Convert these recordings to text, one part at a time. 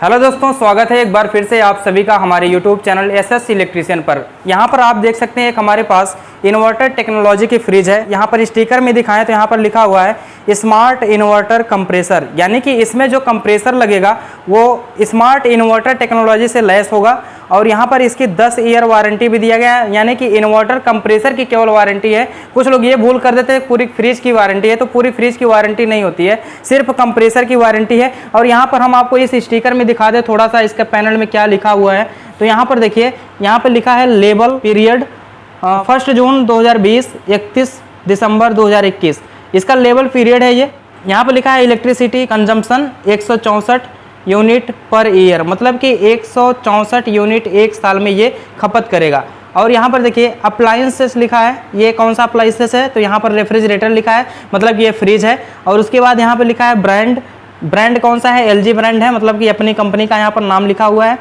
Hello दोस्तों, स्वागत है एक बार फिर से आप सभी का हमारे यूट्यूब चैनल एसएस इलेक्ट्रीशियन पर। यहाँ पर आप देख सकते हैं एक हमारे पास इन्वर्टर टेक्नोलॉजी की फ्रिज है। यहाँ पर स्टिकर में दिखाएं तो यहाँ पर लिखा हुआ है स्मार्ट इन्वर्टर कंप्रेसर, यानी कि इसमें जो कंप्रेसर लगेगा वो स्मार्ट इन्वर्टर टेक्नोलॉजी से लैस होगा। और यहाँ पर इसकी 10 ईयर वारंटी भी दिया गया है, यानी कि इन्वर्टर कंप्रेसर की केवल वारंटी है। कुछ लोग ये भूल कर देते हैं पूरी फ्रिज की वारंटी है, तो पूरी फ्रिज की वारंटी नहीं होती है, सिर्फ कंप्रेसर की वारंटी है। और यहाँ पर हम आपको इस स्टिकर में दिखा दें थोड़ा सा इसके पैनल में क्या लिखा हुआ है। तो यहाँ पर देखिए, यहाँ पर लिखा है लेबल पीरियड 1 जून 2020 31 दिसंबर 2021, इसका लेबल पीरियड है ये। यहाँ पर लिखा है electricity consumption 164 unit per year, मतलब कि 164 यूनिट एक साल में ये खपत करेगा। और यहाँ पर देखिए अप्लायंसेस लिखा है, ये कौन सा अप्लायंसेस है, तो यहाँ पर रेफ्रिजरेटर लिखा है, मतलब ये फ्रिज है। और उसके बाद यहाँ पर लिखा है ब्रांड कौन सा है, एलजी ब्रांड है, मतलब कि अपनी कंपनी का यहाँ पर नाम लिखा हुआ है।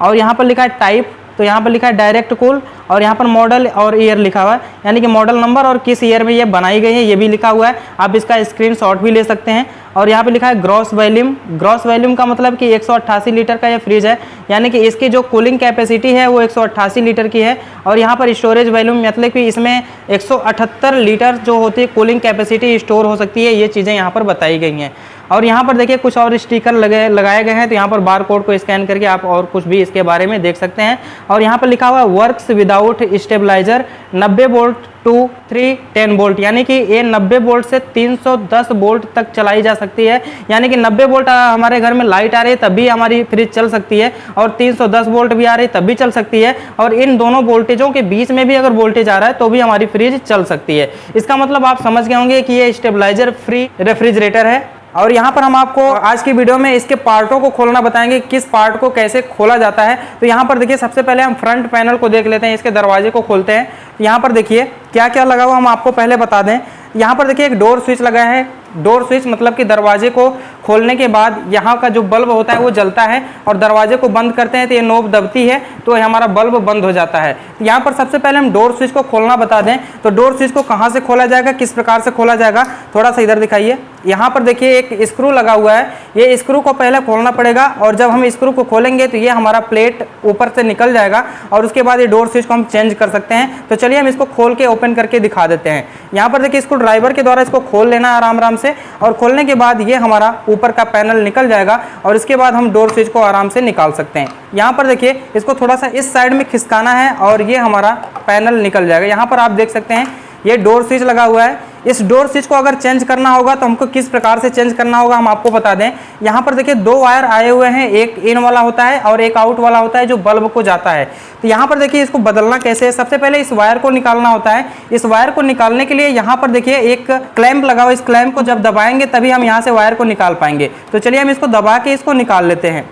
और यहाँ पर लिखा है टाइप, तो यहाँ पर लिखा है डायरेक्ट कूल। और यहाँ पर मॉडल और ईयर लिखा हुआ है, यानी कि मॉडल नंबर और किस ईयर में ये बनाई गई है ये भी लिखा हुआ है। आप इसका स्क्रीनशॉट भी ले सकते हैं। और यहाँ पे लिखा है ग्रॉस वॉल्यूम का मतलब कि 188 लीटर का ये फ्रिज है, यानी कि इसकी जो कूलिंग कैपेसिटी है वो 188 लीटर की है। और यहाँ पर स्टोरेज वॉल्यूम मतलब कि इसमें 178 लीटर जो होती है कूलिंग कैपेसिटी स्टोर हो सकती है, ये चीज़ें यहाँ पर बताई गई हैं। और यहाँ पर देखिए कुछ और स्टिकर लगाए गए हैं, तो यहाँ पर बार कोड को स्कैन करके आप और कुछ भी इसके बारे में देख सकते हैं। और यहाँ पर लिखा हुआ है works without stabiliser 90 volt to 310 volt, यानी कि ये 90 वोल्ट से 310 वोल्ट तक चलाई जा सकती है। यानी कि 90 वोल्ट हमारे घर में लाइट आ रही है तब भी हमारी फ्रिज चल सकती है, और 310 वोल्ट भी आ रही है तब भी चल सकती है। और इन दोनों वोल्टेजों के बीच में भी अगर वोल्टेज आ रहा है तो भी हमारी फ्रिज चल सकती है। इसका मतलब आप समझ गए होंगे कि ये स्टेबलाइजर फ्री रेफ्रिजरेटर है। और यहाँ पर हम आपको आज की वीडियो में इसके पार्टों को खोलना बताएंगे, किस पार्ट को कैसे खोला जाता है। तो यहाँ पर देखिए सबसे पहले हम फ्रंट पैनल को देख लेते हैं, इसके दरवाजे को खोलते हैं। यहाँ पर देखिए क्या क्या लगा हुआ हम आपको पहले बता दें। यहाँ पर देखिए एक डोर स्विच लगा है। डोर स्विच मतलब कि दरवाजे को खोलने के बाद यहाँ का जो बल्ब होता है वो जलता है, और दरवाजे को बंद करते हैं तो ये नोब दबती है तो हमारा बल्ब बंद हो जाता है। यहाँ पर सबसे पहले हम डोर स्विच को खोलना बता दें। तो डोर स्विच को कहाँ से खोला जाएगा, किस प्रकार से खोला जाएगा, थोड़ा सा इधर दिखाइए। यहाँ पर देखिए एक स्क्रू लगा हुआ है, ये स्क्रू को पहले खोलना पड़ेगा, और जब हम स्क्रू को खोलेंगे तो ये हमारा प्लेट ऊपर से निकल जाएगा, और उसके बाद ये डोर स्विच को हम चेंज कर सकते हैं। तो चलिए हम इसको खोल के ओपन करके दिखा देते हैं। यहाँ पर देखिए स्क्रू ड्राइवर के द्वारा इसको खोल लेना है आराम से, और खोलने के बाद ये हमारा ऊपर का पैनल निकल जाएगा, और इसके बाद हम डोर स्विच को आराम से निकाल सकते हैं। यहाँ पर देखिए इसको थोड़ा सा इस साइड में खिसकाना है और ये हमारा पैनल निकल जाएगा। यहाँ पर आप देख सकते हैं ये डोर स्विच लगा हुआ है। इस डोर स्विच को अगर चेंज करना होगा तो हमको किस प्रकार से चेंज करना होगा हम आपको बता दें। यहाँ पर देखिए 2 वायर आए हुए हैं, एक इन वाला होता है और एक आउट वाला होता है जो बल्ब को जाता है। तो यहाँ पर देखिए इसको बदलना कैसे है, सबसे पहले इस वायर को निकालना होता है। इस वायर को निकालने के लिए यहाँ पर देखिए एक क्लैंप लगा हुआ, इस क्लैंप को जब दबाएंगे तभी हम यहाँ से वायर को निकाल पाएंगे। तो चलिए हम इसको दबा के इसको निकाल लेते हैं।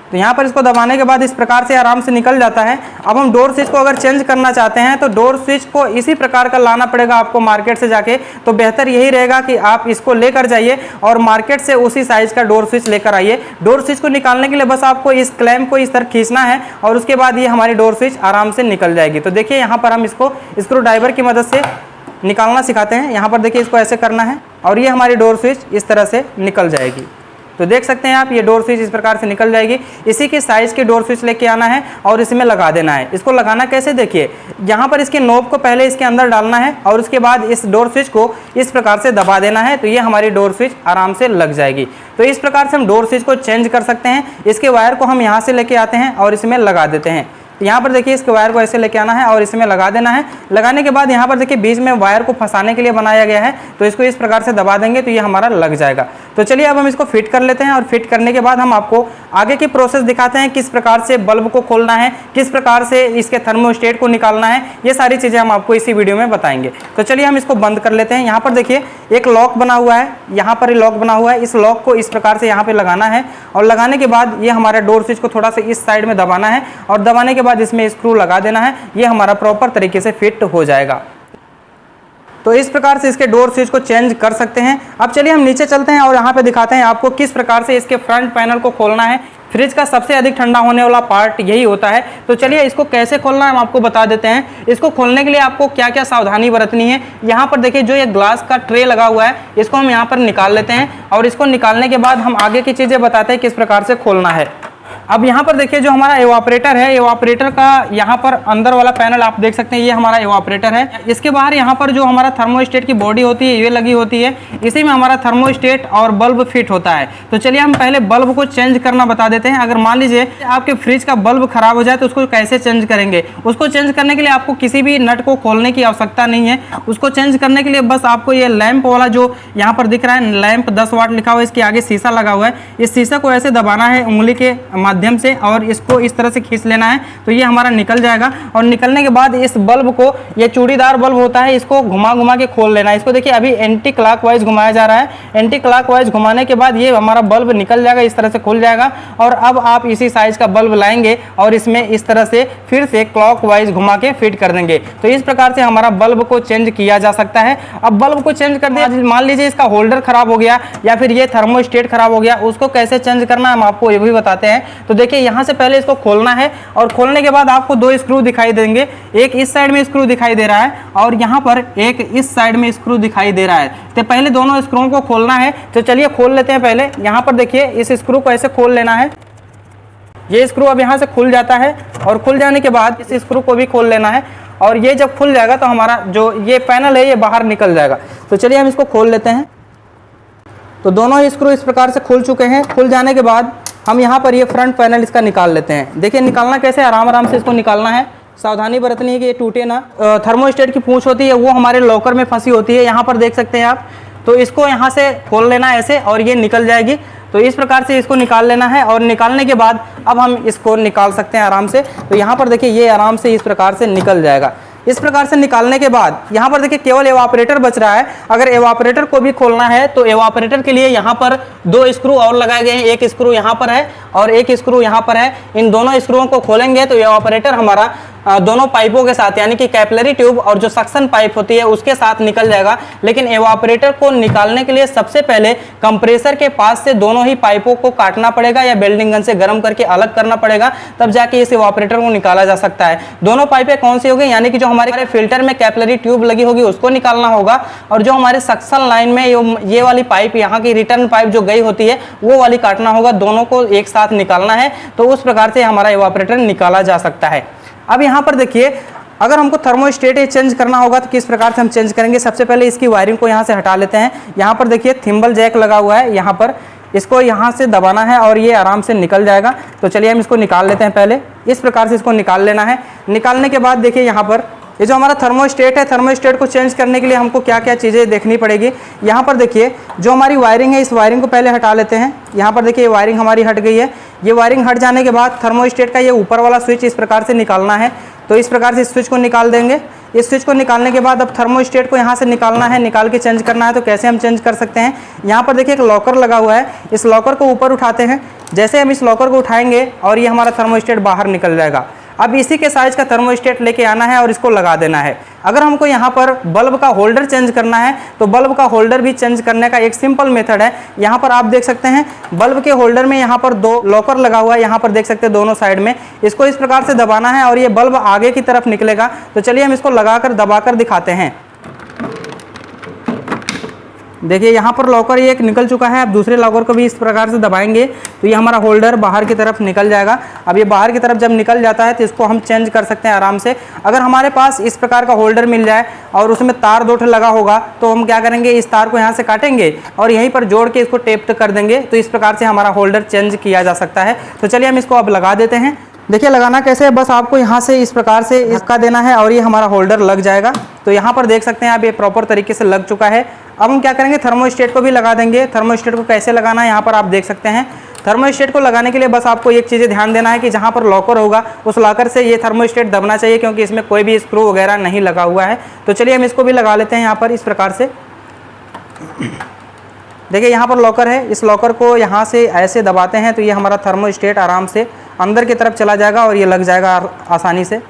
तो यहाँ पर इसको दबाने के बाद इस प्रकार से आराम से निकल जाता है। अब हम डोर स्विच को अगर चेंज करना चाहते हैं तो डोर स्विच को इसी प्रकार का लाना पड़ेगा आपको मार्केट से जाके। तो बेहतर यही रहेगा कि आप इसको लेकर जाइए और मार्केट से उसी साइज का डोर स्विच लेकर आइए। डोर स्विच को निकालने के लिए बस आपको इस क्लैंप को इस तरह खींचना है, और उसके बाद ये हमारी डोर स्विच आराम से निकल जाएगी। तो देखिए यहाँ पर हम इसको स्क्रू ड्राइवर की मदद से निकालना सिखाते हैं। यहाँ पर देखिए इसको ऐसे करना है और ये हमारी डोर स्विच इस तरह से निकल जाएगी। तो देख सकते हैं आप ये डोर स्विच इस प्रकार से निकल जाएगी। इसी के साइज के डोर स्विच लेके आना है और इसमें लगा देना है। इसको लगाना कैसे देखिए, यहाँ पर इसके नोब को पहले इसके अंदर डालना है और उसके बाद इस डोर स्विच को इस प्रकार से दबा देना है, तो ये हमारी डोर स्विच आराम से लग जाएगी। तो इस प्रकार से हम डोर स्विच को चेंज कर सकते हैं। इसके वायर को हम यहाँ से लेके आते हैं और इसमें लगा देते हैं। यहाँ पर देखिए इसके वायर को ऐसे लेके आना है और इसमें लगा देना है। लगाने के बाद यहाँ पर देखिए बीच में वायर को फंसाने के लिए बनाया गया है, तो इसको इस प्रकार से दबा देंगे तो ये हमारा लग जाएगा। तो चलिए अब हम इसको फिट कर लेते हैं, और फिट करने के बाद हम आपको आगे की प्रोसेस दिखाते हैं, किस प्रकार से बल्ब को खोलना है, किस प्रकार से इसके थर्मोस्टेट को निकालना है। ये सारी चीज़ें हम आपको इसी वीडियो में बताएंगे। तो चलिए हम इसको बंद कर लेते हैं। यहाँ पर देखिए एक लॉक बना हुआ है, यहाँ पर लॉक बना हुआ है। इस लॉक को इस प्रकार से यहाँ पर लगाना है, और लगाने के बाद ये हमारा डोर स्विच को थोड़ा सा इस साइड में दबाना है, और दबाने के बाद इसमें स्क्रू लगा देना है। ये हमारा प्रॉपर तरीके से फिट हो जाएगा। तो इस प्रकार से इसके डोर स्विच को चेंज कर सकते हैं। अब चलिए हम नीचे चलते हैं और यहाँ पे दिखाते हैं आपको किस प्रकार से इसके फ्रंट पैनल को खोलना है, फ्रिज का सबसे अधिक ठंडा होने वाला पार्ट यही होता है। तो चलिए इसको कैसे खोलना है हम आपको बता देते हैं। इसको खोलने के लिए आपको क्या क्या सावधानी बरतनी है। यहाँ पर देखिए जो ये ग्लास का ट्रे लगा हुआ है इसको हम यहाँ पर निकाल लेते हैं और इसको निकालने के बाद हम आगे की चीज़ें बताते हैं किस प्रकार से खोलना है। अब यहाँ पर देखिए जो हमारा एवापरेटर है, एवापरेटर का यहाँ पर अंदर वाला पैनल आप देख सकते हैं, ये हमारा एवापरेटर है। इसके बाहर यहाँ पर जो हमारा थर्मोस्टेट की बॉडी होती है ये लगी होती है, इसी में हमारा थर्मोस्टेट और बल्ब फिट होता है। तो चलिए हम पहले बल्ब को चेंज करना बता देते हैं। अगर मान लीजिए आपके फ्रिज का बल्ब खराब हो जाए तो उसको कैसे चेंज करेंगे। उसको चेंज करने के लिए आपको किसी भी नट को खोलने की आवश्यकता नहीं है। उसको चेंज करने के लिए बस आपको ये लैंप वाला जो यहाँ पर दिख रहा है, लैंप 10 वाट लिखा हुआ है, इसके आगे शीशा लगा हुआ है, इस शीशा को ऐसे दबाना है उंगली के माध्यम से और इसको इस तरह से खींच लेना है तो ये हमारा निकल जाएगा। और निकलने के बाद इस बल्ब को, ये चूड़ीदार बल्ब होता है, इसको घुमा घुमा के खोल लेना है। इसको देखिए अभी एंटी क्लॉकवाइज घुमाया जा रहा है। एंटी क्लॉकवाइज घुमाने के बाद ये हमारा बल्ब निकल जाएगा, इस तरह से खुल जाएगा। और अब आप इसी साइज का बल्ब लाएंगे और इसमें इस तरह से फिर से क्लॉकवाइज घुमा के फिट कर देंगे। तो इस प्रकार से हमारा बल्ब को चेंज किया जा सकता है। अब बल्ब को चेंज कर दिया, मान लीजिए इसका होल्डर खराब हो गया या फिर ये थर्मोस्टेट खराब हो गया, उसको कैसे चेंज करना है हम आपको ये भी बताते हैं। तो देखिए यहाँ से पहले इसको खोलना है और खोलने के बाद आपको 2 स्क्रू दिखाई देंगे। एक इस साइड में स्क्रू दिखाई दे रहा है और यहाँ पर एक इस साइड में स्क्रू दिखाई दे रहा है। तो पहले दोनों स्क्रू को खोलना है। तो चलिए खोल लेते हैं। पहले यहाँ पर देखिए इस स्क्रू को ऐसे खोल लेना है। ये स्क्रू अब यहाँ से खुल जाता है और खुल जाने के बाद इस स्क्रू को भी खोल लेना है और ये जब खुल जाएगा तो हमारा जो ये पैनल है ये बाहर निकल जाएगा। तो चलिए हम इसको खोल लेते हैं। तो दोनों स्क्रू इस प्रकार से खुल चुके हैं। खुल जाने के बाद हम यहाँ पर ये फ्रंट पैनल इसका निकाल लेते हैं। देखिए निकालना कैसे, आराम आराम से इसको निकालना है। सावधानी बरतनी है कि ये टूटे ना। थर्मोस्टेट की पूंछ होती है वो हमारे लॉकर में फंसी होती है, यहाँ पर देख सकते हैं आप। तो इसको यहाँ से खोल लेना है ऐसे और ये निकल जाएगी। तो इस प्रकार से इसको निकाल लेना है और निकालने के बाद अब हम इसको निकाल सकते हैं आराम से। तो यहाँ पर देखिए ये आराम से इस प्रकार से निकल जाएगा। इस प्रकार से निकालने के बाद यहाँ पर देखिए केवल एवापरेटर बच रहा है। अगर एवापरेटर को भी खोलना है तो एवापरेटर के लिए यहाँ पर 2 स्क्रू और लगाए गए हैं। एक स्क्रू यहाँ पर है और एक स्क्रू यहाँ पर है। इन दोनों स्क्रूओं को खोलेंगे तो एवापरेटर हमारा दोनों पाइपों के साथ यानी कि कैपिलरी ट्यूब और जो सक्शन पाइप होती है उसके साथ निकल जाएगा। लेकिन एवापरेटर को निकालने के लिए सबसे पहले कंप्रेसर के पास से दोनों ही पाइपों को काटना पड़ेगा या वेल्डिंग गन से गर्म करके अलग करना पड़ेगा, तब जाके इस एवापरेटर को निकाला जा सकता है। दोनों पाइपें कौन सी होगी, यानी कि जो हमारे फिल्टर में कैपिलरी ट्यूब लगी होगी उसको निकालना होगा और जो हमारे सक्शन लाइन में ये वाली पाइप यहाँ की रिटर्न पाइप जो गई होती है वो वाली काटना होगा। दोनों को एक साथ निकालना है। तो उस प्रकार से हमारा एवापरेटर निकाला जा सकता है। अब यहाँ पर देखिए अगर हमको थर्मोस्टेट चेंज करना होगा तो किस प्रकार से हम चेंज करेंगे। सबसे पहले इसकी वायरिंग को यहाँ से हटा लेते हैं। यहाँ पर देखिए थिम्बल जैक लगा हुआ है, यहाँ पर इसको यहाँ से दबाना है और ये आराम से निकल जाएगा। तो चलिए हम इसको निकाल लेते हैं। पहले इस प्रकार से इसको निकाल लेना है। निकालने के बाद देखिए यहाँ पर ये जो हमारा थर्मोस्टेट है, थर्मोस्टेट को चेंज करने के लिए हमको क्या क्या चीज़ें देखनी पड़ेगी। यहाँ पर देखिए जो हमारी वायरिंग है इस वायरिंग को पहले हटा लेते हैं। यहाँ पर देखिए वायरिंग हमारी हट गई है। ये वायरिंग हट जाने के बाद थर्मोस्टेट का ये ऊपर वाला स्विच इस प्रकार से निकालना है। तो इस प्रकार से इस स्विच को निकाल देंगे। इस स्विच को निकालने के बाद अब थर्मोस्टेट को यहाँ से निकालना है, निकाल के चेंज करना है। तो कैसे हम चेंज कर सकते हैं, यहाँ पर देखिए एक लॉकर लगा हुआ है, इस लॉकर को ऊपर उठाते हैं। जैसे हम इस लॉकर को उठाएंगे और ये हमारा थर्मोस्टेट बाहर निकल जाएगा। अब इसी के साइज का थर्मोस्टेट लेके आना है और इसको लगा देना है। अगर हमको यहाँ पर बल्ब का होल्डर चेंज करना है तो बल्ब का होल्डर भी चेंज करने का एक सिंपल मेथड है। यहाँ पर आप देख सकते हैं बल्ब के होल्डर में यहाँ पर 2 लॉकर लगा हुआ है, यहाँ पर देख सकते हैं दोनों साइड में। इसको इस प्रकार से दबाना है और ये बल्ब आगे की तरफ निकलेगा। तो चलिए हम इसको लगाकर दबाकर दिखाते हैं। देखिए यहाँ पर लॉकर ये एक निकल चुका है। अब दूसरे लॉकर को भी इस प्रकार से दबाएंगे तो ये हमारा होल्डर बाहर की तरफ निकल जाएगा। अब ये बाहर की तरफ जब निकल जाता है तो इसको हम चेंज कर सकते हैं आराम से। अगर हमारे पास इस प्रकार का होल्डर मिल जाए और उसमें तार 2 लगा होगा तो हम क्या करेंगे, इस तार को यहाँ से काटेंगे और यहीं पर जोड़ के इसको टेप कर देंगे। तो इस प्रकार से हमारा होल्डर चेंज किया जा सकता है। तो चलिए हम इसको अब लगा देते हैं। देखिए लगाना कैसे है, बस आपको यहाँ से इस प्रकार से इसका देना है और ये हमारा होल्डर लग जाएगा। तो यहाँ पर देख सकते हैं आप ये प्रॉपर तरीके से लग चुका है। अब हम क्या करेंगे, थर्मोस्टेट को भी लगा देंगे। थर्मोस्टेट को कैसे लगाना है यहाँ पर आप देख सकते हैं। थर्मोस्टेट को लगाने के लिए बस आपको एक चीज़ ध्यान देना है कि जहाँ पर लॉकर होगा उस लॉकर से ये थर्मोस्टेट दबना चाहिए, क्योंकि इसमें कोई भी स्क्रू वगैरह नहीं लगा हुआ है। तो चलिए हम इसको भी लगा लेते हैं यहाँ पर इस प्रकार से। देखिए यहाँ पर लॉकर है, इस लॉकर को यहाँ से ऐसे दबाते हैं तो ये हमारा थर्मोस्टेट आराम से अंदर की तरफ चला जाएगा और ये लग जाएगा आसानी से।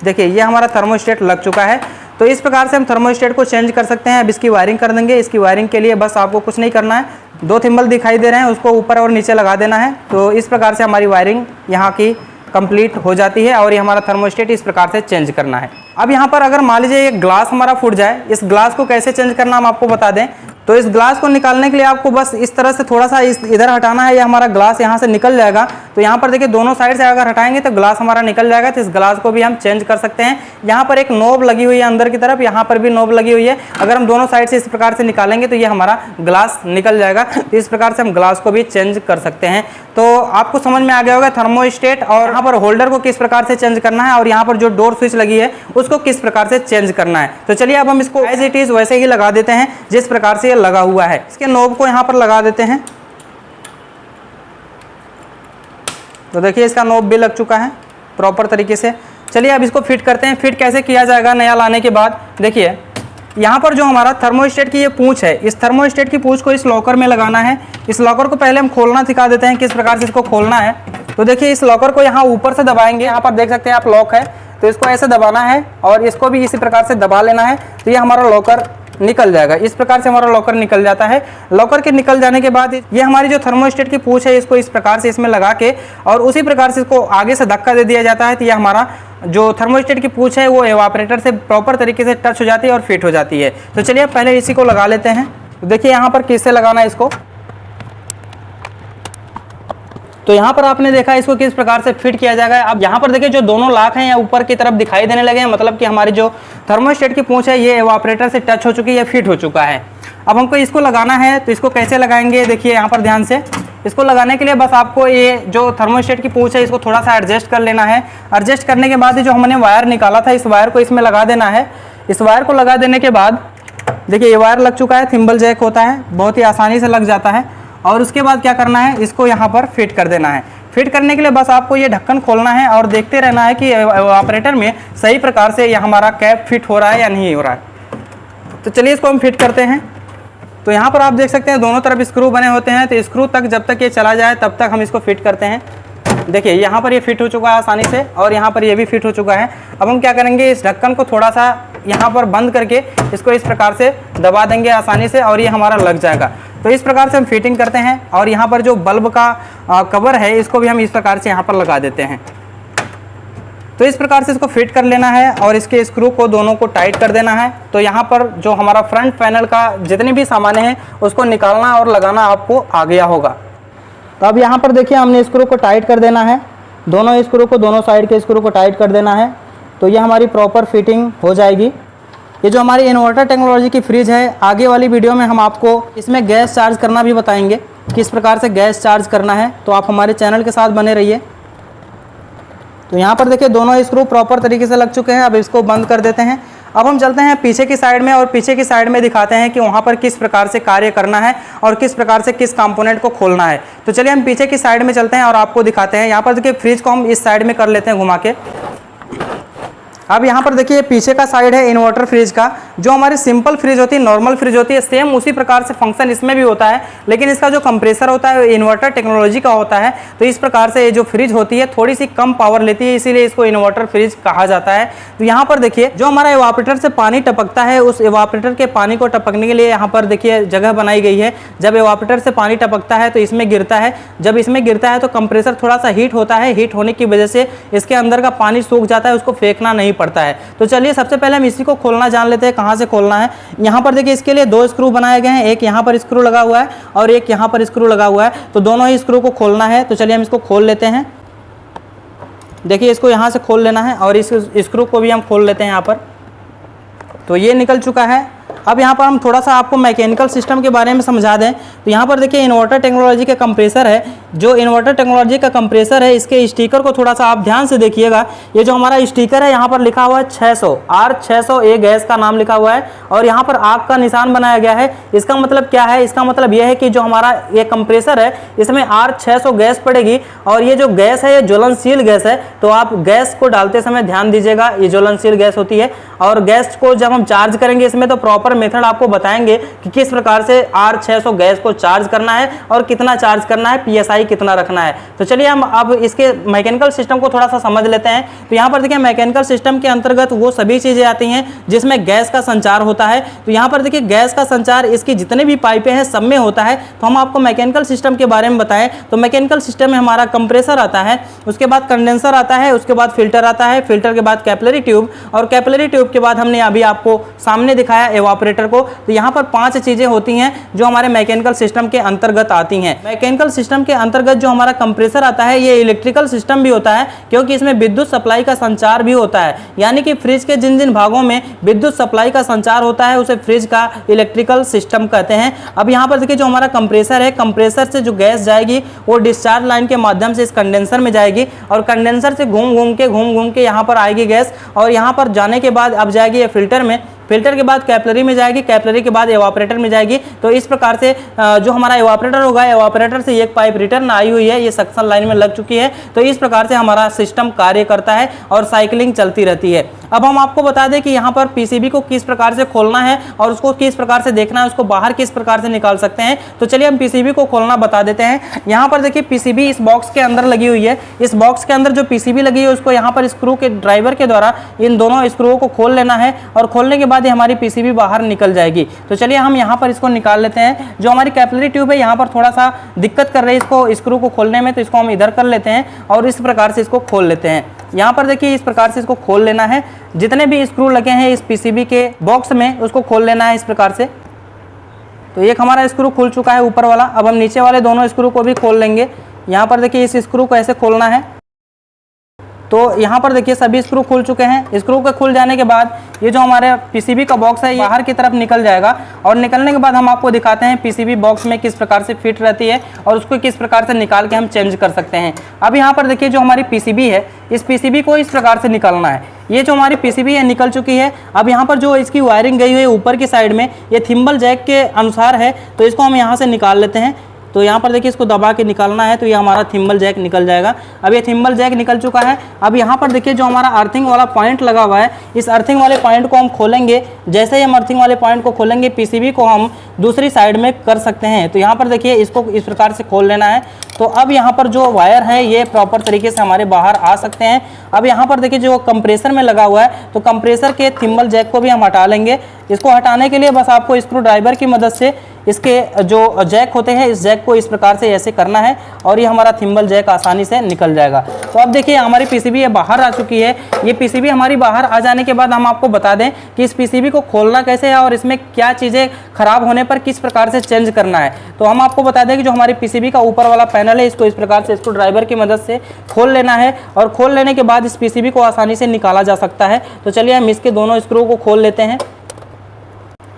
देखिए ये हमारा थर्मोस्टेट लग चुका है। तो इस प्रकार से हम थर्मोस्टेट को चेंज कर सकते हैं। अब इसकी वायरिंग कर देंगे। इसकी वायरिंग के लिए बस आपको कुछ नहीं करना है, 2 थिम्बल दिखाई दे रहे हैं, उसको ऊपर और नीचे लगा देना है। तो इस प्रकार से हमारी वायरिंग यहाँ की कंप्लीट हो जाती है और ये हमारा थर्मोस्टेट इस प्रकार से चेंज करना है। अब यहाँ पर अगर मान लीजिए एक ग्लास हमारा फूट जाए, इस ग्लास को कैसे चेंज करना हम आपको बता दें। तो इस ग्लास को निकालने के लिए आपको बस इस तरह से थोड़ा सा इधर हटाना है, ये हमारा ग्लास यहाँ से निकल जाएगा। तो यहाँ पर देखिए दोनों साइड से अगर हटाएंगे तो ग्लास हमारा निकल जाएगा। तो इस ग्लास को भी हम चेंज कर सकते हैं। यहाँ पर एक नोब लगी हुई है अंदर की तरफ, यहाँ पर भी नोब लगी हुई है। अगर हम दोनों साइड से इस प्रकार से निकालेंगे तो ये हमारा ग्लास निकल जाएगा। तो इस प्रकार से हम ग्लास को भी चेंज कर सकते हैं। तो आपको समझ में आ गया होगा थर्मोस्टेट और यहाँ पर होल्डर को किस प्रकार से चेंज करना है और यहाँ पर जो डोर स्विच लगी है उसको किस प्रकार से चेंज करना है। तो चलिए अब हम इसको एज इट इज वैसे ही लगा देते हैं जिस प्रकार से ये लगा हुआ है। इसके नोब को यहाँ पर लगा देते हैं। तो देखिए इसका नोब भी लग चुका है प्रॉपर तरीके से। चलिए अब इसको फिट करते हैं। फिट कैसे किया जाएगा नया लाने के बाद, देखिए यहाँ पर जो हमारा थर्मोस्टेट की ये पूंछ है, इस थर्मोस्टेट की पूंछ को इस लॉकर में लगाना है। इस लॉकर को पहले हम खोलना सिखा देते हैं किस प्रकार से इसको खोलना है। तो देखिए इस लॉकर को यहाँ ऊपर से दबाएंगे, यहाँ पर देख सकते हैं आप लॉक है, तो इसको ऐसे दबाना है और इसको भी इसी प्रकार से दबा लेना है। तो ये हमारा लॉकर निकल जाएगा। इस प्रकार से हमारा लॉकर निकल जाता है। लॉकर के निकल जाने के बाद ये हमारी जो थर्मोस्टेट की पूंछ है इसको इस प्रकार से इसमें लगा के और उसी प्रकार से इसको आगे से धक्का दे दिया जाता है। तो ये हमारा जो थर्मोस्टेट की पूंछ है वो एवापरेटर से प्रॉपर तरीके से टच हो जाती है और फिट हो जाती है। तो चलिए पहले इसी को लगा लेते हैं। तो देखिए यहाँ पर किससे लगाना है इसको। तो यहाँ पर आपने देखा इसको किस प्रकार से फिट किया जाएगा। अब यहाँ पर देखिए जो दोनों लाख हैं या ऊपर की तरफ दिखाई देने लगे हैं, मतलब कि हमारी जो थर्मोस्टेट की पूंछ है ये एवापरेटर से टच हो चुकी है, फिट हो चुका है। अब हमको इसको लगाना है, तो इसको कैसे लगाएंगे देखिए यहाँ पर ध्यान से। इसको लगाने के लिए बस आपको ये जो थर्मोस्टेट की पूंछ है इसको थोड़ा सा एडजस्ट कर लेना है। एडजस्ट करने के बाद जो हमने वायर निकाला था इस वायर को इसमें लगा देना है। इस वायर को लगा देने के बाद देखिए ये वायर लग चुका है, थिम्बल जैक होता है, बहुत ही आसानी से लग जाता है। और उसके बाद क्या करना है, इसको यहाँ पर फिट कर देना है। फिट करने के लिए बस आपको ये ढक्कन खोलना है और देखते रहना है कि ऑपरेटर में सही प्रकार से यह हमारा कैप फिट हो रहा है या नहीं हो रहा है। तो चलिए इसको हम फिट करते हैं। तो यहाँ पर आप देख सकते हैं दोनों तरफ स्क्रू बने होते हैं। तो स्क्रू तक जब तक ये चला जाए तब तक हम इसको फिट करते हैं। देखिए यहाँ पर ये फिट हो चुका है आसानी से और यहाँ पर ये भी फिट हो चुका है। अब हम क्या करेंगे, इस ढक्कन को थोड़ा सा यहाँ पर बंद करके इसको इस प्रकार से दबा देंगे आसानी से और ये हमारा लग जाएगा। तो इस प्रकार से हम फिटिंग करते हैं। और यहाँ पर जो बल्ब का कवर है इसको भी हम इस प्रकार से यहाँ पर लगा देते हैं। तो इस प्रकार से इसको फिट कर लेना है और इसके स्क्रू को दोनों को टाइट कर देना है। तो यहाँ पर जो हमारा फ्रंट पैनल का जितने भी सामान हैं उसको निकालना और लगाना आपको आ गया होगा। तो अब यहाँ पर देखिए हमने स्क्रू को टाइट कर देना है, दोनों स्क्रू को, दोनों साइड के स्क्रू को टाइट कर देना है। तो ये हमारी प्रॉपर फिटिंग हो जाएगी। ये जो हमारी इन्वर्टर टेक्नोलॉजी की फ्रिज है, आगे वाली वीडियो में हम आपको इसमें गैस चार्ज करना भी बताएंगे, किस प्रकार से गैस चार्ज करना है। तो आप हमारे चैनल के साथ बने रहिए। तो यहाँ पर देखिए दोनों स्क्रू प्रॉपर तरीके से लग चुके हैं। अब इसको बंद कर देते हैं। अब हम चलते हैं पीछे की साइड में और पीछे की साइड में दिखाते हैं कि वहाँ पर किस प्रकार से कार्य करना है और किस प्रकार से किस कंपोनेंट को खोलना है। तो चलिए हम पीछे की साइड में चलते हैं और आपको दिखाते हैं। यहाँ पर देखिए फ्रिज को हम इस साइड में कर लेते हैं घुमा के। अब यहाँ पर देखिए पीछे का साइड है इन्वर्टर फ्रिज का। जो हमारी सिंपल फ्रिज होती है, नॉर्मल फ्रिज होती है, सेम उसी प्रकार से फंक्शन इसमें भी होता है, लेकिन इसका जो कंप्रेसर होता है इन्वर्टर टेक्नोलॉजी का होता है। तो इस प्रकार से ये जो फ्रिज होती है थोड़ी सी कम पावर लेती है, इसीलिए इसको इन्वर्टर फ्रिज कहा जाता है। तो यहाँ पर देखिए जो हमारा एवापरेटर से पानी टपकता है, उस एवापरेटर के पानी को टपकने के लिए यहाँ पर देखिए जगह बनाई गई है। जब एवापरेटर से पानी टपकता है तो इसमें गिरता है। जब इसमें गिरता है तो कंप्रेसर थोड़ा सा हीट होता है। हीट होने की वजह से इसके अंदर का पानी सूख जाता है, उसको फेंकना नहीं पड़ता है। तो चलिए सबसे पहले हम इसी को खोलना जान लेते हैं, कहाँ से खोलना है। यहाँ पर देखिए इसके लिए 2 स्क्रू बनाए गए हैं, एक यहाँ पर स्क्रू लगा हुआ है और एक यहाँ पर स्क्रू लगा हुआ है। तो दोनों ही स्क्रू को खोलना है। तो चलिए हम इसको खोल लेते हैं। देखिए इसको यहाँ से खोल लेना है और इस स्क्रू को भी हम खोल लेते हैं यहाँ पर। तो ये निकल चुका है। अब यहाँ पर हम थोड़ा सा आपको मैकेनिकल सिस्टम के बारे में समझा दें। तो यहाँ पर देखिए इन्वर्टर टेक्नोलॉजी का कंप्रेसर है। जो इन्वर्टर टेक्नोलॉजी का कंप्रेसर है, इसके स्टिकर को थोड़ा सा आप ध्यान से देखिएगा। ये जो हमारा स्टिकर है यहाँ पर लिखा हुआ है 600 R600, ये गैस का नाम लिखा हुआ है और यहाँ पर आग का निशान बनाया गया है। इसका मतलब क्या है? इसका मतलब यह है कि जो हमारा ये कंप्रेसर है इसमें R600 गैस पड़ेगी और ये जो गैस है ये ज्वलनशील गैस है। तो आप गैस को डालते समय ध्यान दीजिएगा, ये ज्वलनशील गैस होती है। और गैस को जब हम चार्ज करेंगे इसमें तो प्रॉपर मेथड आपको बताएंगे कि किस प्रकार से R600 गैस को चार्ज करना है और कितना चार्ज करना है, PSI कितना रखना है। तो चलिए हम अब इसके मैकेनिकल सिस्टम को थोड़ा सा समझ लेते हैं। तो यहाँ पर देखिए मैकेनिकल सिस्टम के अंतर्गत वो सभी चीजें आती हैं जिसमें गैस का संचार होता है। तो यहाँ पर देखिए गैस का संचार इसकी जितने भी पाइपें हैं सब में होता है। तो हम आपको मैकेनिकल सिस्टम के बारे में बताएं तो मैकेनिकल सिस्टम में हमारा कंप्रेसर आता है, उसके बाद कंडेंसर आता है, उसके बाद फिल्टर आता है, फिल्टर के बाद कैपिलरी ट्यूब, और कैपिलरी ट्यूब के बाद हमने अभी आपको सामने दिखाया एवापोरेटर को। तो यहाँ पर 5 चीजें होती हैं जो हमारे मैकेनिकल सिस्टम के अंतर्गत आती हैं। मैकेनिकल सिस्टम के अंतर्गत जो हमारा कंप्रेसर आता है ये इलेक्ट्रिकल सिस्टम भी होता है, क्योंकि इसमें विद्युत सप्लाई का संचार भी होता है। यानी कि फ्रिज के जिन जिन भागों में विद्युत सप्लाई का संचार होता है उसे फ्रिज का इलेक्ट्रिकल सिस्टम कहते हैं। अब यहाँ पर देखिए जो हमारा कंप्रेसर है, कंप्रेसर से जो गैस जाएगी वो डिस्चार्ज लाइन के माध्यम से इस कंडेंसर में जाएगी, और कंडेंसर से घूम घूम के यहाँ पर आएगी गैस, और यहाँ पर जाने के बाद अब जाएगी ये फिल्टर में, फिल्टर के बाद कैपिलरी में जाएगी, कैपिलरी के बाद एवापोरेटर में जाएगी। तो इस प्रकार से जो हमारा एवापोरेटर होगा, एवापोरेटर से एक पाइप रिटर्न आई हुई है, ये सक्शन लाइन में लग चुकी है। तो इस प्रकार से हमारा सिस्टम कार्य करता है और साइकिलिंग चलती रहती है। अब हम आपको बता दें कि यहाँ पर पीसीबी को किस प्रकार से खोलना है और उसको किस प्रकार से देखना है, उसको बाहर किस प्रकार से निकाल सकते हैं। तो चलिए हम पीसीबी को खोलना बता देते हैं। यहाँ पर देखिए पीसीबी इस बॉक्स के अंदर लगी हुई है। इस बॉक्स के अंदर जो पीसीबी लगी है उसको यहाँ पर स्क्रू के ड्राइवर के द्वारा इन दोनों स्क्रूओं को खोल लेना है, और खोलने के बाद ये हमारी पीसीबी बाहर निकल जाएगी। तो चलिए हम यहाँ पर इसको निकाल लेते हैं। जो हमारी कैपिलरी ट्यूब है यहाँ पर थोड़ा सा दिक्कत कर रही है इसको स्क्रू को खोलने में, तो इसको हम इधर कर लेते हैं और इस प्रकार से इसको खोल लेते हैं। यहाँ पर देखिए इस प्रकार से इसको खोल लेना है। जितने भी स्क्रू लगे हैं इस पीसीबी के बॉक्स में उसको खोल लेना है इस प्रकार से। तो एक हमारा स्क्रू खुल चुका है ऊपर वाला। अब हम नीचे वाले दोनों स्क्रू को भी खोल लेंगे। यहाँ पर देखिए इस स्क्रू को ऐसे खोलना है। तो यहाँ पर देखिए सभी स्क्रू खुल चुके हैं। स्क्रू के खुल जाने के बाद ये जो हमारे पीसीबी का बॉक्स है बाहर की तरफ निकल जाएगा, और निकलने के बाद हम आपको दिखाते हैं पीसीबी बॉक्स में किस प्रकार से फिट रहती है और उसको किस प्रकार से निकाल के हम चेंज कर सकते हैं। अब यहाँ पर देखिए जो हमारी पीसीबी है, इस पीसीबी को इस प्रकार से निकालना है। ये जो हमारी पीसीबी है निकल चुकी है। अब यहाँ पर जो इसकी वायरिंग गई हुई है ऊपर की साइड में, ये थिम्बल जैक के अनुसार है, तो इसको हम यहाँ से निकाल लेते हैं। तो यहाँ पर देखिए इसको दबा के निकालना है, तो ये हमारा थिम्बल जैक निकल जाएगा। अब ये थिम्बल जैक निकल चुका है। अब यहाँ पर देखिए जो हमारा अर्थिंग वाला पॉइंट लगा हुआ है, इस अर्थिंग वाले पॉइंट को हम खोलेंगे। जैसे ही हम अर्थिंग वाले पॉइंट को खोलेंगे पीसीबी को हम दूसरी साइड में कर सकते हैं। तो यहाँ पर देखिए इसको इस प्रकार से खोल लेना है। तो अब यहाँ पर जो वायर है ये प्रॉपर तरीके से हमारे बाहर आ सकते हैं। अब यहाँ पर देखिए जो कंप्रेसर में लगा हुआ है, तो कंप्रेसर के थिम्बल जैक को भी हम हटा लेंगे। इसको हटाने के लिए बस आपको स्क्रू ड्राइवर की मदद से इसके जो जैक होते हैं इस जैक को इस प्रकार से ऐसे करना है, और ये हमारा थिम्बल जैक आसानी से निकल जाएगा। तो अब देखिए हमारी पीसीबी ये बाहर आ चुकी है। ये पीसीबी हमारी बाहर आ जाने के बाद हम आपको बता दें कि इस पीसीबी को खोलना कैसे है और इसमें क्या चीज़ें खराब होने पर किस प्रकार से चेंज करना है। तो हम आपको बता दें कि जो हमारी पीसीबी का ऊपर वाला पैनल है इसको इस प्रकार से स्क्रू ड्राइवर की मदद से खोल लेना है, और खोल लेने के बाद इस पीसीबी को आसानी से निकाला जा सकता है। तो चलिए हम इसके दोनों स्क्रू को खोल लेते हैं।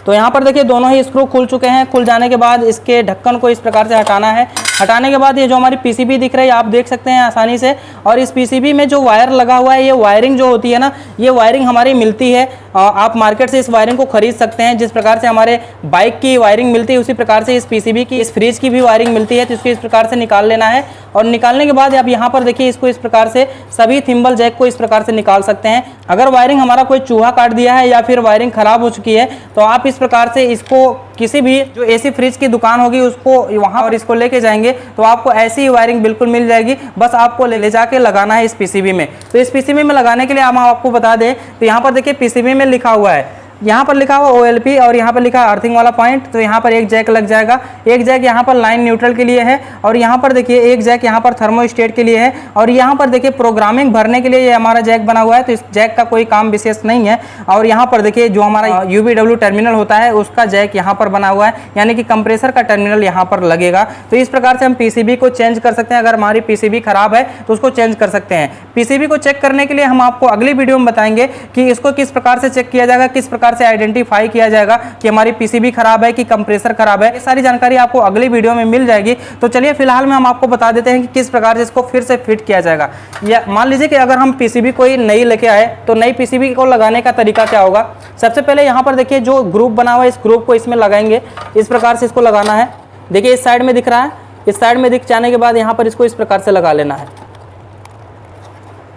तो यहाँ पर देखिए दोनों ही स्क्रू खुल चुके हैं। खुल जाने के बाद इसके ढक्कन को इस प्रकार से हटाना है। हटाने के बाद ये जो हमारी पीसीबी दिख रही है आप देख सकते हैं आसानी से, और इस पीसीबी में जो वायर लगा हुआ है, ये वायरिंग जो होती है ना, ये वायरिंग हमारी मिलती है। आप मार्केट से इस वायरिंग को खरीद सकते हैं। जिस प्रकार से हमारे बाइक की वायरिंग मिलती है उसी प्रकार से इस पीसीबी की, इस फ्रिज की भी वायरिंग मिलती है। तो इसको इस प्रकार से निकाल लेना है, और निकालने के बाद आप यहाँ पर देखिए इसको इस प्रकार से सभी थिम्बल जैक को इस प्रकार से निकाल सकते हैं। अगर वायरिंग हमारा कोई चूहा काट दिया है या फिर वायरिंग खराब हो चुकी है, तो आप इस प्रकार से इसको किसी भी जो एसी फ्रिज की दुकान होगी उसको वहाँ और इसको लेके जाएंगे तो आपको ऐसी ही वायरिंग बिल्कुल मिल जाएगी। बस आपको ले जाके लगाना है इस पीसीबी में। तो इस पीसीबी में लगाने के लिए हम आपको बता दें, तो यहाँ पर देखिए पीसीबी में लिखा हुआ है, यहाँ पर लिखा हुआ OLP और यहाँ पर लिखा है अर्थिंग वाला पॉइंट। तो यहाँ पर एक जैक लग जाएगा। एक जैक यहाँ पर लाइन न्यूट्रल के लिए है, और यहाँ पर देखिए एक जैक यहाँ पर थर्मोस्टेट के लिए है, और यहाँ पर देखिए प्रोग्रामिंग भरने के लिए ये हमारा जैक बना हुआ है। तो इस जैक का कोई काम विशेष नहीं है। और यहाँ पर देखिए जो हमारा UVW टर्मिनल होता है उसका जैक यहाँ पर बना हुआ है, यानी कि कंप्रेसर का टर्मिनल यहाँ पर लगेगा। तो इस प्रकार से हम पीसीबी को चेंज कर सकते हैं। अगर हमारी पीसीबी खराब है तो उसको चेंज कर सकते हैं। पीसीबी को चेक करने के लिए हम आपको अगली वीडियो में बताएंगे कि इसको किस प्रकार से चेक किया जाएगा, किस प्रकार से आइडेंटिफाई किया जाएगा कि हमारी पीसीबी खराब है कि कंप्रेसर खराब है। ये सारी जानकारी आपको अगली वीडियो में मिल जाएगी। तो चलिए फिलहाल में हम आपको बता देते हैं कि किस प्रकार से इसको फिर से फिट किया जाएगा। या मान लीजिए कि अगर हम पीसीबी कोई नई लेके आए तो नई पीसीबी को लगाने का तरीका क्या होगा। सबसे पहले यहाँ पर देखिए जो ग्रुप बना हुआ है इस ग्रुप को इसमें लगाएंगे। इस प्रकार से इसको लगाना है। देखिए इस साइड में दिख रहा है, इस साइड में दिख जाने के बाद यहाँ पर इसको इस प्रकार से लगा लेना है।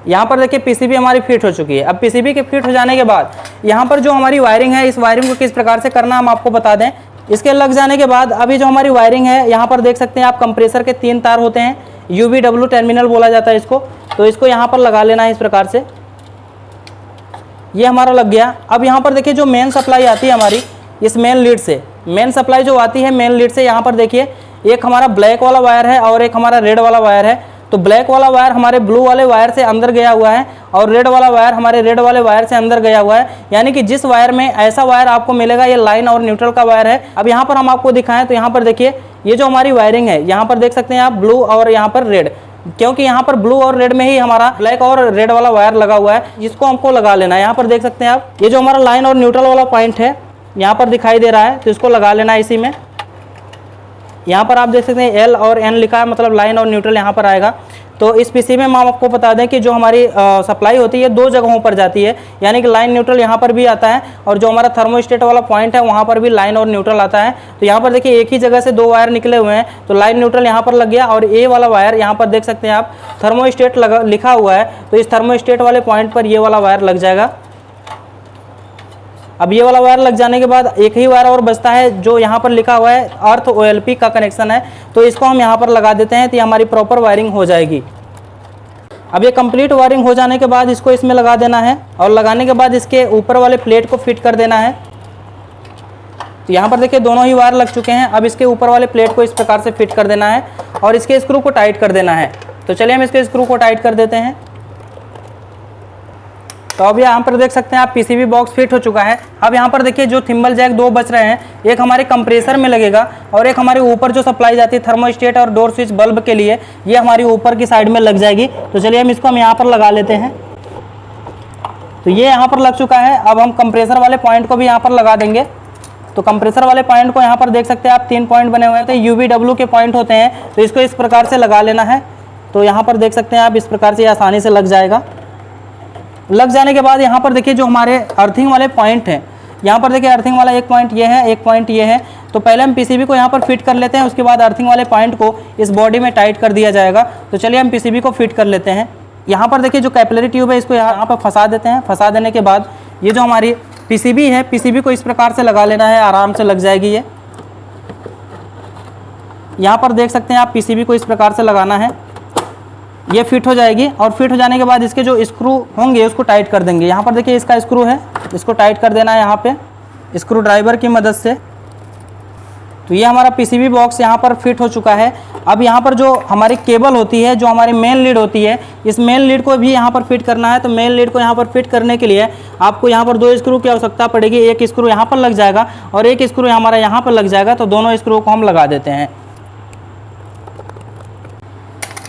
यहाँ पर देखिए पीसीबी हमारी फिट हो चुकी है। अब पीसीबी के फिट हो जाने के बाद यहाँ पर जो हमारी वायरिंग है, इस वायरिंग को किस प्रकार से करना हम आपको बता दें। इसके लग जाने के बाद अभी जो हमारी वायरिंग है, यहाँ पर देख सकते हैं आप कंप्रेसर के 3 तार होते हैं, UVW टर्मिनल बोला जाता है इसको। तो इसको यहाँ पर लगा लेना है इस प्रकार से। ये हमारा लग गया। अब यहाँ पर देखिए जो मेन सप्लाई आती है हमारी इस मेन लीड से, मेन सप्लाई जो आती है मेन लीड से, यहाँ पर देखिए एक हमारा ब्लैक वाला वायर है और एक हमारा रेड वाला वायर है। तो ब्लैक वाला वायर हमारे ब्लू वाले वायर से अंदर गया हुआ है और रेड वाला वायर हमारे रेड वाले वायर से अंदर गया हुआ है। यानी कि जिस वायर में ऐसा वायर आपको मिलेगा ये लाइन और न्यूट्रल का वायर है। अब यहाँ पर हम आपको दिखाएं तो यहाँ पर देखिए ये जो हमारी वायरिंग है, यहाँ पर देख सकते हैं आप ब्लू और यहाँ पर रेड, क्योंकि यहाँ पर ब्लू और रेड में ही हमारा ब्लैक और रेड वाला वायर लगा हुआ है, जिसको हमको लगा लेना है। यहाँ पर देख सकते हैं आप ये जो हमारा लाइन और न्यूट्रल वाला पॉइंट है यहाँ पर दिखाई दे रहा है, तो इसको लगा लेना है इसी में। यहाँ पर आप देख सकते हैं L और N लिखा है, मतलब लाइन और न्यूट्रल यहाँ पर आएगा। तो इस पीसी में हम आपको बता दें कि जो हमारी सप्लाई होती है 2 जगहों पर जाती है, यानी कि लाइन न्यूट्रल यहाँ पर भी आता है और जो हमारा थर्मोस्टेट वाला पॉइंट है वहाँ पर भी लाइन और न्यूट्रल आता है। तो यहाँ पर देखिए एक ही जगह से 2 वायर निकले हुए हैं, तो लाइन न्यूट्रल यहाँ पर लग गया और ए वाला वायर यहाँ पर देख सकते हैं आप थर्मोस्टेट लिखा हुआ है, तो इस थर्मोस्टेट वाले पॉइंट पर ये वाला वायर लग जाएगा। अब ये वाला वायर लग जाने के बाद एक ही वायर और बचता है जो यहाँ पर लिखा हुआ है अर्थ OLP का कनेक्शन है, तो इसको हम यहाँ पर लगा देते हैं, तो ये हमारी प्रॉपर वायरिंग हो जाएगी। अब ये कंप्लीट वायरिंग हो जाने के बाद इसको इसमें लगा देना है और लगाने के बाद इसके ऊपर वाले प्लेट को फिट कर देना है। तो यहाँ पर देखिए दोनों ही वायर लग चुके हैं। अब इसके ऊपर वाले प्लेट को इस प्रकार से फिट कर देना है और इसके स्क्रू को टाइट कर देना है। तो चलिए हम इसके स्क्रू को टाइट कर देते हैं। तो अब यहाँ पर देख सकते हैं आप पीसीबी बॉक्स फिट हो चुका है। अब यहाँ पर देखिए जो थिम्बल जैक 2 बच रहे हैं, एक हमारे कंप्रेसर में लगेगा और एक हमारे ऊपर जो सप्लाई जाती है थर्मोस्टेट और डोर स्विच बल्ब के लिए, ये हमारी ऊपर की साइड में लग जाएगी। तो चलिए हम इसको यहाँ पर लगा लेते हैं। तो ये यहाँ पर लग चुका है। अब हम कंप्रेसर वाले पॉइंट को भी यहाँ पर लगा देंगे। तो कंप्रेसर वाले पॉइंट को यहाँ पर देख सकते हैं आप 3 पॉइंट बने हुए हैं, तो UVW के पॉइंट होते हैं, तो इसको इस प्रकार से लगा लेना है। तो यहाँ पर देख सकते हैं आप इस प्रकार से आसानी से लग जाएगा। लग जाने के बाद यहाँ पर देखिए जो हमारे अर्थिंग वाले पॉइंट हैं, यहाँ पर देखिए अर्थिंग वाला एक पॉइंट ये है, एक पॉइंट ये है। तो पहले हम पीसीबी को यहाँ पर फिट कर लेते हैं, उसके बाद अर्थिंग वाले पॉइंट को इस बॉडी में टाइट कर दिया जाएगा। तो चलिए हम पीसीबी को फिट कर लेते हैं। यहाँ पर देखिए जो कैपिलरी ट्यूब है इसको यहाँ पर फंसा देते हैं। फंसा देने के बाद ये जो हमारी पीसीबी है, पीसीबी को इस प्रकार से लगा लेना है, आराम से लग जाएगी ये। यहाँ पर देख सकते हैं आप पीसीबी को इस प्रकार से लगाना है, ये फिट हो जाएगी। और फिट हो जाने के बाद इसके जो स्क्रू होंगे उसको टाइट कर देंगे। यहाँ पर देखिए इसका स्क्रू है, इसको टाइट कर देना है यहाँ पे स्क्रू ड्राइवर की मदद से। तो ये हमारा पीसीबी बॉक्स यहाँ पर फिट हो चुका है। अब यहाँ पर जो हमारी केबल होती है, जो हमारी मेन लीड होती है, इस मेन लीड को भी यहाँ पर फिट करना है। तो मेन लीड को यहाँ पर फिट करने के लिए आपको यहाँ पर 2 स्क्रू की आवश्यकता पड़ेगी। एक स्क्रू यहाँ पर लग जाएगा और एक स्क्रू हमारा यहाँ पर लग जाएगा। तो दोनों स्क्रू को हम लगा देते हैं।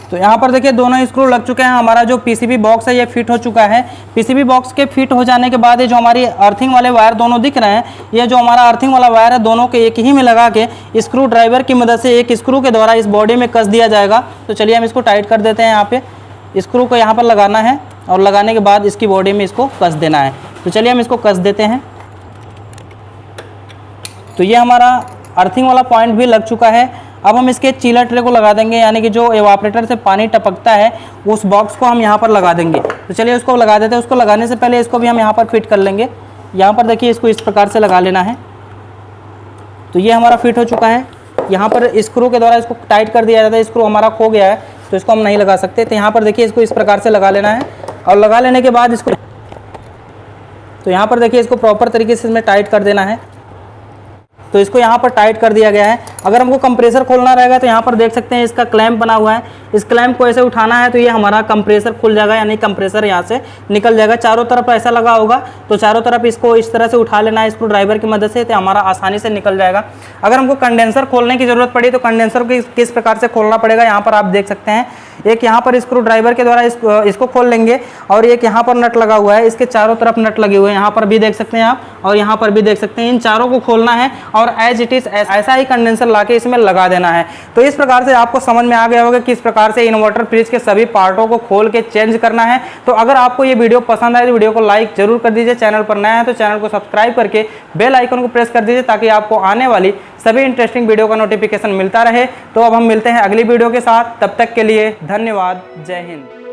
तो यहाँ पर देखिए दोनों स्क्रू लग चुके हैं। हमारा जो पीसीबी बॉक्स है ये फिट हो चुका है। पीसीबी बॉक्स के फिट हो जाने के बाद ये जो हमारी अर्थिंग वाले वायर दोनों दिख रहे हैं, ये जो हमारा अर्थिंग वाला वायर है, दोनों के एक ही में लगा के स्क्रू ड्राइवर की मदद से एक स्क्रू के द्वारा इस बॉडी में कस दिया जाएगा। तो चलिए हम इसको टाइट कर देते हैं। यहाँ पे स्क्रू को यहाँ पर लगाना है और लगाने के बाद इसकी बॉडी में इसको कस देना है। तो चलिए हम इसको कस देते हैं। तो ये हमारा अर्थिंग वाला पॉइंट भी लग चुका है। अब हम इसके चीलर ट्रे को लगा देंगे, यानी कि जो एवापोरेटर से पानी टपकता है उस बॉक्स को हम यहाँ पर लगा देंगे। तो चलिए उसको लगा देते हैं। उसको लगाने से पहले इसको भी हम यहाँ पर फिट कर लेंगे। यहाँ पर देखिए इसको इस प्रकार से लगा लेना है। तो ये हमारा फिट हो चुका है। यहाँ पर स्क्रू के द्वारा इसको टाइट कर दिया जाता है। स्क्रू हमारा खो गया है तो इसको हम नहीं लगा सकते। तो यहाँ पर देखिए इसको इस प्रकार से लगा लेना है और लगा लेने के बाद इसको, तो यहाँ पर देखिए इसको प्रॉपर तरीके से इसमें टाइट कर देना है। तो इसको यहाँ पर टाइट कर दिया गया है। अगर हमको कंप्रेसर खोलना रहेगा तो यहाँ पर देख सकते हैं इसका क्लैंप बना हुआ है। इस क्लैंप को ऐसे उठाना है तो ये हमारा कंप्रेसर खुल जाएगा, यानी कंप्रेसर यहाँ से निकल जाएगा। चारों तरफ ऐसा लगा होगा तो चारों तरफ इसको इस तरह से उठा लेना है स्क्रू ड्राइवर की मदद से, तो हमारा आसानी से निकल जाएगा। अगर हमको कंडेंसर खोलने की जरूरत पड़ी तो कंडेंसर को किस प्रकार से खोलना पड़ेगा यहाँ पर आप देख सकते हैं। एक यहाँ पर स्क्रू ड्राइवर के द्वारा इसको खोल लेंगे और एक यहाँ पर नट लगा हुआ है, इसके चारों तरफ नट लगे हुए हैं। यहाँ पर भी देख सकते हैं आप और यहाँ पर भी देख सकते हैं। इन चारों को खोलना है और एज इट इज ऐसा ही कंडेंसर लाके इसमें लगा देना है। तो इस प्रकार से आपको समझ में आ गया होगा किस प्रकार से इन्वर्टर फ्रिज के सभी पार्टों को खोल के चेंज करना है। तो अगर आपको ये वीडियो पसंद आए तो वीडियो को लाइक जरूर कर दीजिए। चैनल पर नया है तो चैनल को सब्सक्राइब करके बेल आइकन को प्रेस कर दीजिए ताकि आपको आने वाली सभी इंटरेस्टिंग वीडियो का नोटिफिकेशन मिलता रहे। तो अब हम मिलते हैं अगली वीडियो के साथ, तब तक के लिए धन्यवाद। जय हिंद।